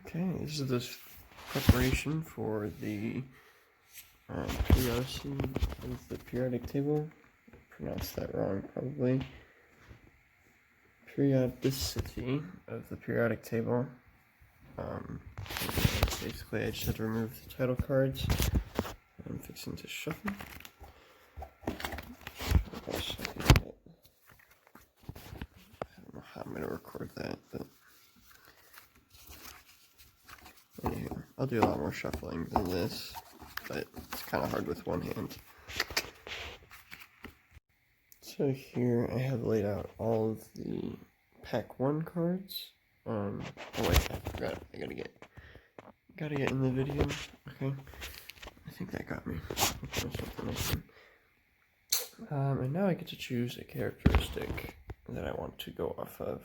Okay, this is this preparation for the periodicity of the periodic table. I pronounced that wrong, probably. Periodicity of the periodic table. Basically, I just had to remove the title cards. I'm fixing to shuffle. I don't know how I'm going to record that, but anyhow, I'll do a lot more shuffling than this, but it's kind of hard with one hand. So here I have laid out all of the pack 1 cards. Oh wait, I forgot. I gotta get in the video. Okay, I think that got me. And now I get to choose a characteristic that I want to go off of,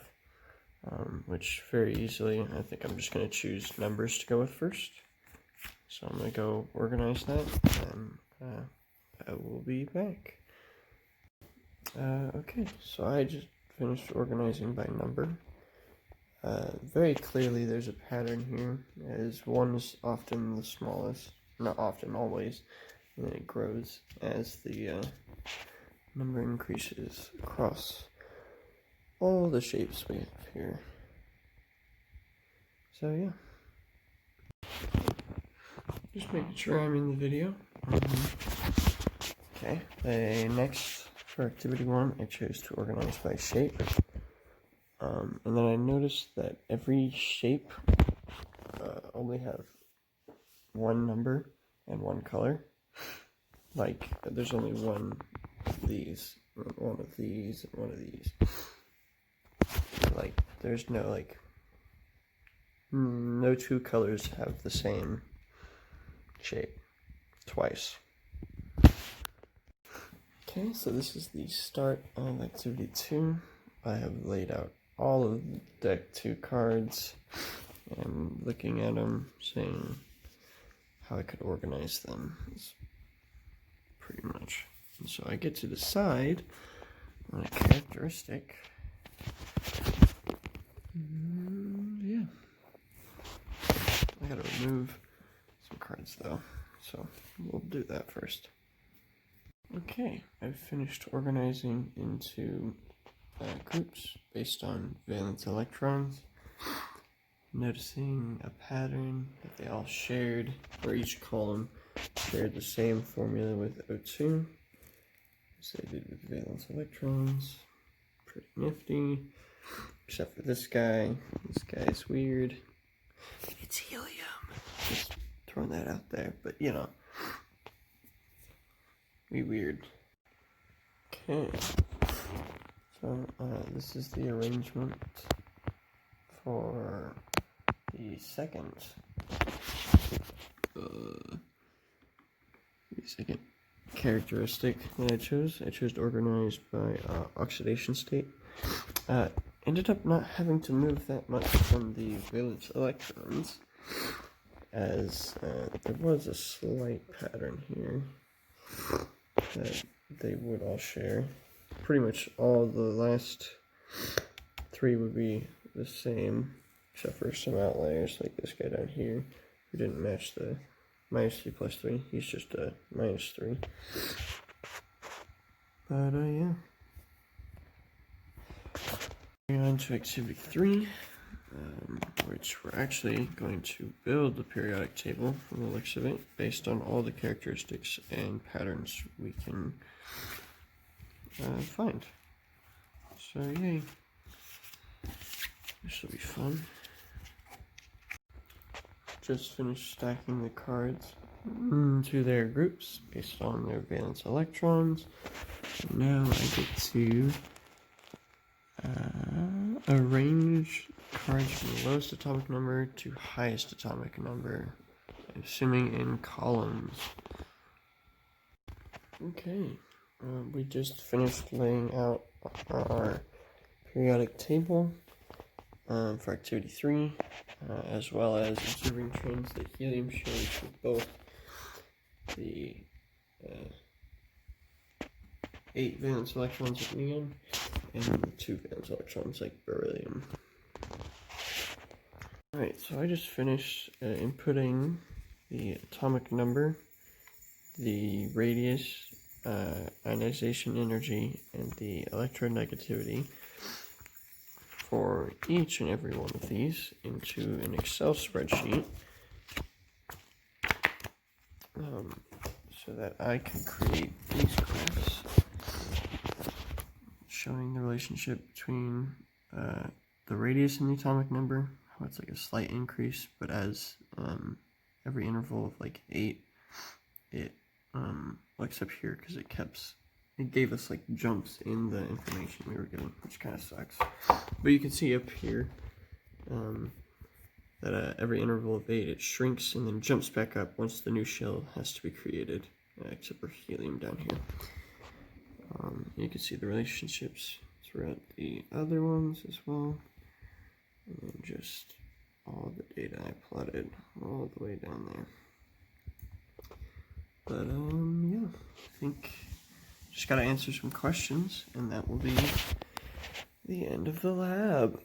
which very easily, I think I'm just going to choose numbers to go with first. So I'm going to go organize that, and I will be back. Okay, so I just finished organizing by number. Very clearly there's a pattern here, as 1 is often the smallest, not often, always, and then it grows as the number increases across all the shapes we have here. So yeah, just making sure I'm in the video. Okay, next for activity 1, I chose to organize by shape. And then I noticed that every shape only have 1 number and 1 color. Like, there's only one of these, one of these, and one of these. Like, there's no, like, no 2 colors have the same shape twice. Okay, so this is the start of activity 2. I have laid out all of the deck 2 cards and looking at them, saying how I could organize them. It's pretty much. And so I get to decide on a characteristic. Yeah. I gotta remove some cards though, so we'll do that first. Okay, I've finished organizing into groups based on valence electrons, noticing a pattern that they all shared, or each column shared the same formula with O2, as they did with valence electrons. Pretty nifty, except for this guy. This guy's weird. It's helium. Just throwing that out there, but you know, weird. Okay. So this is the arrangement for the second characteristic that I chose. I chose to organize by oxidation state. Ended up not having to move that much from the valence electrons, as there was a slight pattern here that they would all share. Pretty much all the last 3 would be the same, except for some outliers, like this guy down here, who didn't match the -3 + 3. He's just a -3. But yeah. Moving on to activity 3, which we're actually going to build the periodic table from the looks of it, based on all the characteristics and patterns we can find. So yay, this will be fun. Just finished stacking the cards into their groups based on their valence electrons. Now I get to arrange cards from the lowest atomic number to highest atomic number, assuming in columns. Okay, we just finished laying out our periodic table for activity 3, as well as observing trends that helium shows with both the 8 valence electrons like neon and the 2 valence electrons like beryllium. Alright, so I just finished inputting the atomic number, the radius, ionization energy, and the electronegativity for each and every one of these into an Excel spreadsheet, so that I can create these graphs showing the relationship between the radius and the atomic number, how it's like a slight increase, but as every interval of like 8, it looks up here because it gave us like jumps in the information we were given, which kind of sucks. But you can see up here that every interval of 8 it shrinks and then jumps back up once the new shell has to be created, except for helium down here. You can see the relationships throughout the other ones as well, and then just all the data I plotted all the way down there. But yeah, I think just gotta answer some questions, and that will be the end of the lab.